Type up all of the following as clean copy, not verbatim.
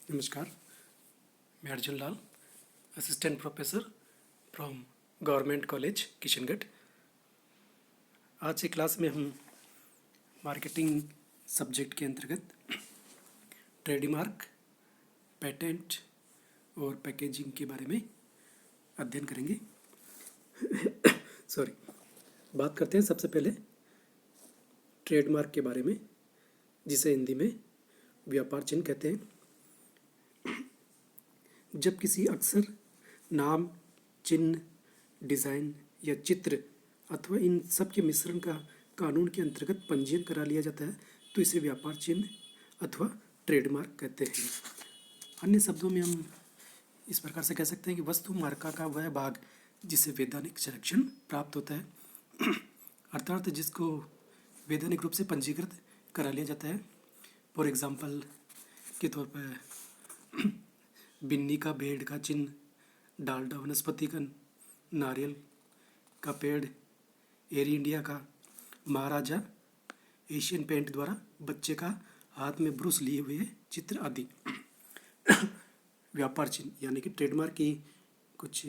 नमस्कार, मैं Arjun Lal, assistant professor from government college Kishangarh. आज की क्लास में हम मार्केटिंग सब्जेक्ट के अंतर्गत ट्रेडमार्क, पेटेंट और पैकेजिंग के बारे में अध्ययन करेंगे। सॉरी, बात करते हैं सबसे पहले ट्रेडमार्क के बारे में, जिसे हिंदी में व्यापार चिन्ह कहते हैं। जब किसी अक्सर नाम, चिन्ह, डिज़ाइन या चित्र अथवा इन सब के मिश्रण का कानून के अंतर्गत पंजीयन करा लिया जाता है तो इसे व्यापार चिन्ह अथवा ट्रेडमार्क कहते हैं। अन्य शब्दों में हम इस प्रकार से कह सकते हैं कि वस्तु मार्का का वह भाग जिसे वैधानिक संरक्षण प्राप्त होता है, अर्थात जिसको वैधानिक रूप से पंजीकृत करा लिया जाता है। फॉर एग्जाम्पल के तौर पर बिन्नी का भेड़ का चिन्ह, डालडा वनस्पति का नारियल का पेड़, एयर इंडिया का महाराजा, एशियन पेंट द्वारा बच्चे का हाथ में ब्रूस लिए हुए चित्र आदि। व्यापार चिन्ह यानी कि ट्रेडमार्क की कुछ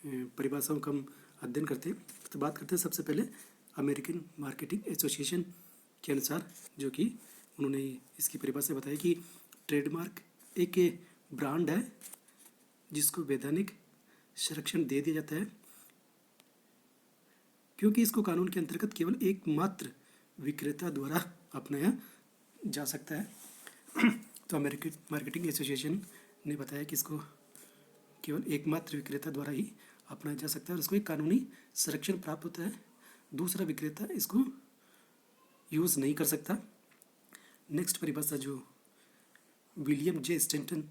परिभाषाओं का हम अध्ययन करते हैं। तो बात करते हैं सबसे पहले अमेरिकन मार्केटिंग एसोसिएशन के अनुसार, जो कि उन्होंने इसकी परिभाषा बताई कि ट्रेडमार्क एक ब्रांड है जिसको वैधानिक संरक्षण दे दिया जाता है क्योंकि इसको कानून के अंतर्गत केवल एकमात्र विक्रेता द्वारा अपनाया जा सकता है। तो अमेरिकन मार्केटिंग एसोसिएशन ने बताया कि इसको केवल एकमात्र विक्रेता द्वारा ही अपनाया जा सकता है और इसको एक कानूनी संरक्षण प्राप्त होता है। दूसरा विक्रेता इसको यूज़ नहीं कर सकता। नेक्स्ट परिभाषा जो विलियम जे स्टेंटन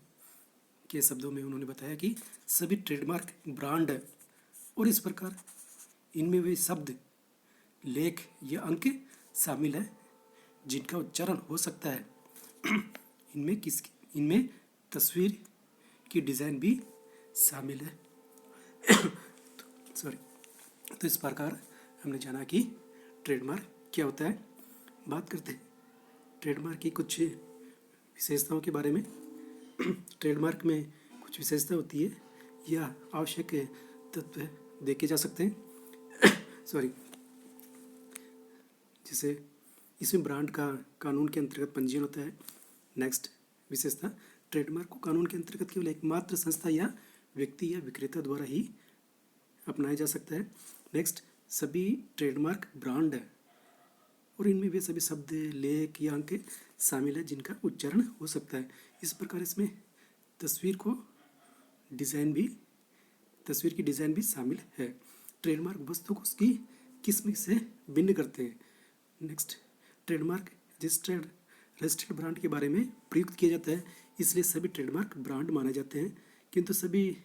के शब्दों में उन्होंने बताया कि सभी ट्रेडमार्क ब्रांड है और इस प्रकार इनमें वे शब्द, लेख या अंक शामिल है जिनका उच्चारण हो सकता है। इनमें तस्वीर की डिज़ाइन भी शामिल है। तो इस प्रकार हमने जाना कि ट्रेडमार्क क्या होता है। बात करते हैं ट्रेडमार्क की कुछ विशेषताओं के बारे में। ट्रेडमार्क में कुछ विशेषता होती है या आवश्यक तत्व देखे जा सकते हैं। जिसे इसमें ब्रांड का कानून के अंतर्गत पंजीयन होता है। नेक्स्ट विशेषता, ट्रेडमार्क को कानून के अंतर्गत केवल एकमात्र संस्था या व्यक्ति या विक्रेता द्वारा ही अपनाया जा सकता है। नेक्स्ट, सभी ट्रेडमार्क ब्रांड है और इनमें वे सभी शब्द, लेख या अंक शामिल है जिनका उच्चारण हो सकता है। इस प्रकार इसमें तस्वीर की डिज़ाइन भी शामिल है। ट्रेडमार्क वस्तु को उसकी किस्म से भिन्न करते हैं। नेक्स्ट, ट्रेडमार्क रजिस्टर्ड ब्रांड के बारे में प्रयुक्त किया जाता है, इसलिए सभी ट्रेडमार्क ब्रांड माने जाते हैं किंतु सभी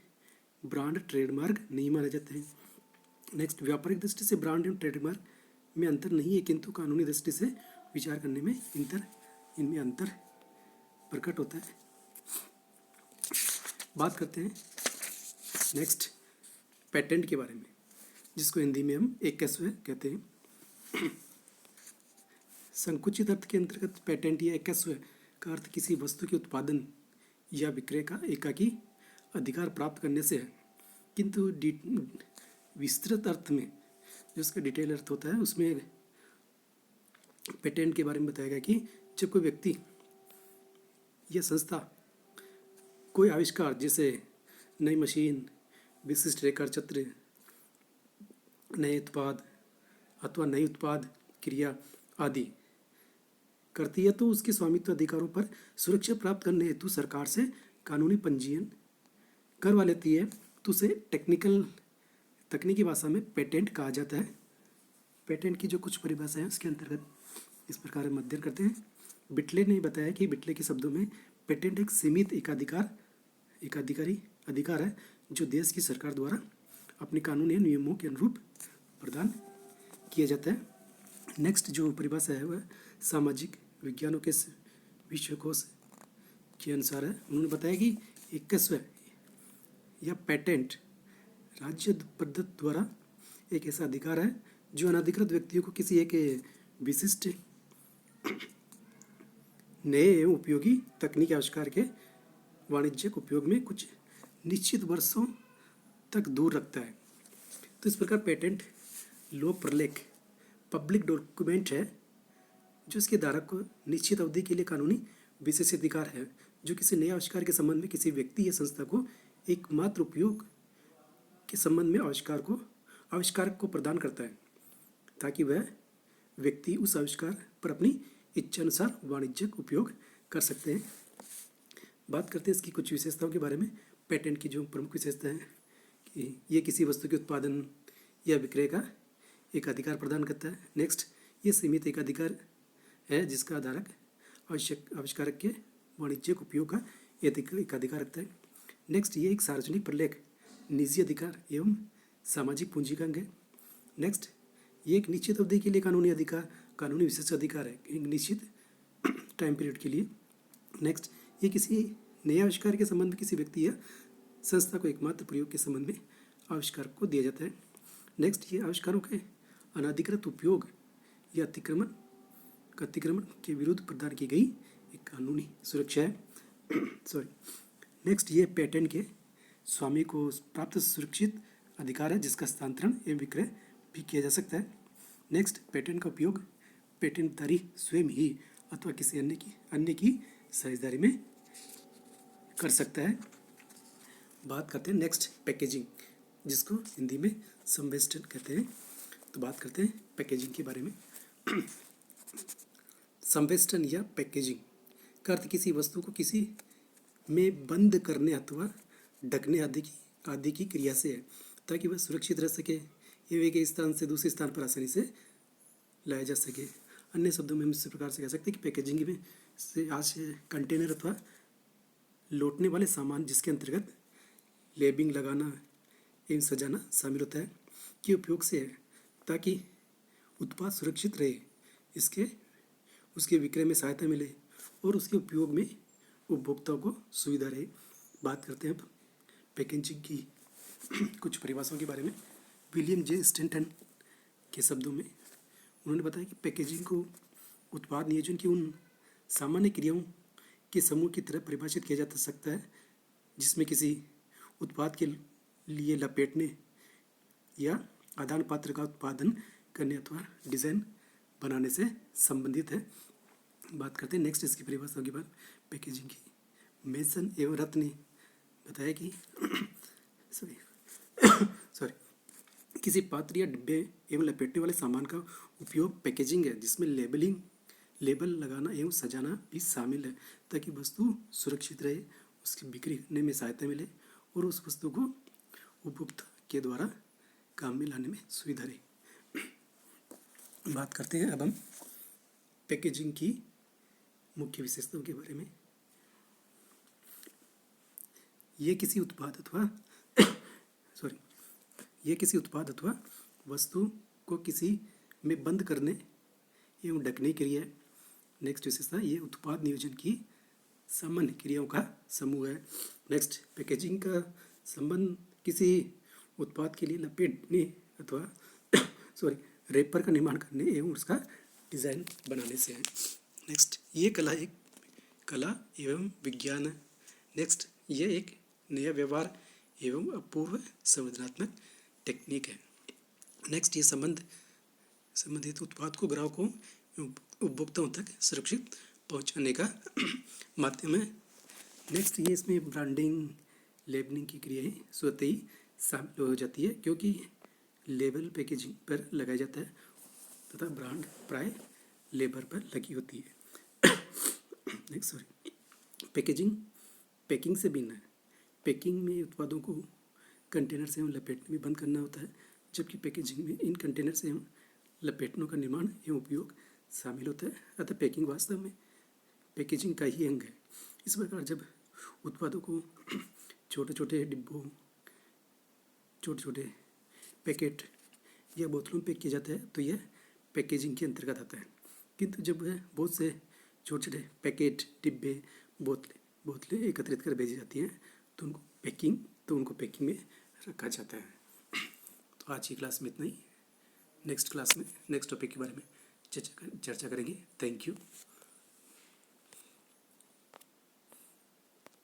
ब्रांड ट्रेडमार्क नहीं माने जाते हैं। नेक्स्ट, व्यापारिक दृष्टि से ब्रांड एवं ट्रेडमार्क में अंतर नहीं है किंतु कानूनी दृष्टि से विचार करने में इनमें अंतर प्रकट होता है। बात करते हैं नेक्स्ट पेटेंट के बारे में, जिसको हिंदी में हम एकस्व कहते हैं। संकुचित अर्थ के अंतर्गत पेटेंट या एकस्व का अर्थ किसी वस्तु के उत्पादन या विक्रय का एकाकी अधिकार प्राप्त करने से है, किंतु विस्तृत अर्थ में जो उसका डिटेल अर्थ होता है उसमें पेटेंट के बारे में बताया गया कि जब कोई व्यक्ति या संस्था कोई आविष्कार जैसे नई मशीन, विशिष्ट रेखा चित्र, नए उत्पाद अथवा नई उत्पाद क्रिया आदि करती है तो उसके स्वामित्व अधिकारों पर सुरक्षा प्राप्त करने हेतु सरकार से कानूनी पंजीयन करवा लेती है तो उसे तकनीकी भाषा में पेटेंट कहा जाता है। पेटेंट की जो कुछ परिभाषा है उसके अंतर्गत इस प्रकार हम अध्ययन करते हैं। बिटले ने बताया कि बिटले के शब्दों में पेटेंट एक सीमित एकाधिकारी अधिकार है जो देश की सरकार द्वारा अपने कानून या नियमों के अनुरूप प्रदान किया जाता है। नेक्स्ट जो परिभाषा है वह सामाजिक विज्ञानों के विश्वकोश के अनुसार है। उन्होंने बताया कि एकस्व या पेटेंट राज्य प्रदत्त द्वारा एक ऐसा अधिकार है जो अनधिकृत व्यक्तियों को किसी एक विशिष्ट नए एवं उपयोगी तकनीकी आविष्कार के वाणिज्यिक उपयोग में कुछ निश्चित वर्षों तक दूर रखता है। तो इस प्रकार पेटेंट लोक प्रलेख पब्लिक डॉक्यूमेंट है जो इसके धारक को निश्चित अवधि के लिए कानूनी विशेषाधिकार है जो किसी नए आविष्कार के संबंध में किसी व्यक्ति या संस्था को एकमात्र उपयोग के संबंध में आविष्कारक को प्रदान करता है ताकि वह व्यक्ति उस आविष्कार पर अपनी इच्छानुसार वाणिज्यिक उपयोग कर सकते हैं। बात करते हैं इसकी कुछ विशेषताओं के बारे में। पेटेंट की जो प्रमुख विशेषता है कि ये किसी वस्तु के उत्पादन या विक्रय का एक अधिकार प्रदान करता है। नेक्स्ट, ये सीमित एक अधिकार है जिसका आधारक आविष्कारक के वाणिज्यिक उपयोग का एक अधिकार रखता है। नेक्स्ट, ये एक सार्वजनिक प्रलेख निजी अधिकार एवं सामाजिक पूंजी का अंग है। नेक्स्ट, ये एक निश्चित अवधि के लिए कानूनी विशेष अधिकार है, एक निश्चित टाइम पीरियड के लिए। नेक्स्ट, ये किसी नए आविष्कार के संबंध में किसी व्यक्ति या संस्था को एकमात्र प्रयोग के संबंध में आविष्कार को दिया जाता है। नेक्स्ट, ये आविष्कारों के अनाधिकृत उपयोग या अतिक्रमण के विरुद्ध प्रदान की गई एक कानूनी सुरक्षा है। नेक्स्ट, ये पेटेंट के स्वामी को प्राप्त सुरक्षित अधिकार है जिसका हस्तांतरण एवं विक्रय भी किया जा सकता है। नेक्स्ट, पेटेंट का उपयोग पेटेंटधारी स्वयं ही अथवा किसी अन्य की साझेदारी में कर सकता है। बात करते हैं नेक्स्ट पैकेजिंग, जिसको हिंदी में संवेष्टन कहते हैं। तो बात करते हैं पैकेजिंग के बारे में। संवेष्टन या पैकेजिंग का अर्थ किसी वस्तु को किसी में बंद करने अथवा ढकने आदि की क्रिया से है ताकि वह सुरक्षित रह सके एवं एक स्थान से दूसरे स्थान पर आसानी से लाया जा सके। अन्य शब्दों में हम इस प्रकार से कह सकते हैं कि पैकेजिंग में से आज कंटेनर अथवा लौटने वाले सामान जिसके अंतर्गत लेबलिंग लगाना एवं सजाना शामिल होता है के उपयोग से है ताकि उत्पाद सुरक्षित रहे, उसके विक्रय में सहायता मिले और उसके उपयोग में उपभोक्ताओं को सुविधा रहे। बात करते हैं अब पैकेजिंग की कुछ परिभाषाओं के बारे में। विलियम जे स्टैंटन के शब्दों में उन्होंने बताया कि पैकेजिंग को उत्पाद नियोजन की उन सामान्य क्रियाओं के समूह की तरह परिभाषित किया जा सकता है जिसमें किसी उत्पाद के लिए लपेटने या आदान पात्र का उत्पादन करने अथवा डिज़ाइन बनाने से संबंधित है। बात करते हैं नेक्स्ट इसकी परिभाषा के बाद पैकेजिंग की। मेसन एवं रथ ने बताया कि किसी पात्र या डिब्बे एवं लपेटने वाले सामान का उपयोग पैकेजिंग है जिसमें लेबल लगाना एवं सजाना भी शामिल है ताकि वस्तु सुरक्षित रहे, उसकी बिक्री करने में सहायता मिले और उस वस्तु को उपभोक्ता के द्वारा काम में लाने में सुविधा रहे। बात करते हैं अब हम पैकेजिंग की मुख्य विशेषताओं के बारे में। ये किसी उत्पाद अथवा वस्तु को किसी में बंद करने एवं ढकने के लिए। नेक्स्ट विशेषता, ये उत्पाद नियोजन की सामान्य क्रियाओं का समूह है। नेक्स्ट, पैकेजिंग का संबंध किसी उत्पाद के लिए लपेटने अथवा रेपर का निर्माण करने एवं उसका डिज़ाइन बनाने से है। नेक्स्ट, ये कला एवं विज्ञान है। नेक्स्ट, ये एक नया व्यवहार एवं अपूर्व संवेदनात्मक टेक्निक है। नेक्स्ट, ये संबंधित उत्पाद को ग्राहकों उपभोक्ताओं तक सुरक्षित पहुंचाने का माध्यम है। नेक्स्ट, ये इसमें ब्रांडिंग लेबलिंग की क्रियाएं स्वतः ही शामिल हो जाती है क्योंकि लेबल पैकेजिंग पर लगाया जाता है तथा ब्रांड प्राय लेबर पर लगी होती है। नेक्स्ट, पैकिंग से भिन्न है। पैकिंग में उत्पादों को कंटेनर से एवं लपेटने में बंद करना होता है जबकि पैकेजिंग में इन कंटेनर से एवं लपेटनों का निर्माण एवं उपयोग शामिल होता है। अतः पैकिंग वास्तव में पैकेजिंग का ही अंग है। इस प्रकार जब उत्पादों को छोटे छोटे डिब्बों, छोटे छोटे पैकेट या बोतलों में पैक किया जाता है तो यह पैकेजिंग के अंतर्गत आता है। किंतु जब वह बहुत से छोटे छोटे पैकेट, डिब्बे, बोतलें एकत्रित कर भेजी जाती हैं तो उनको पैकिंग में रखा जाता है। तो आज की क्लास में इतना ही। नेक्स्ट क्लास में नेक्स्ट टॉपिक के बारे में चर्चा करेंगे। Thank you.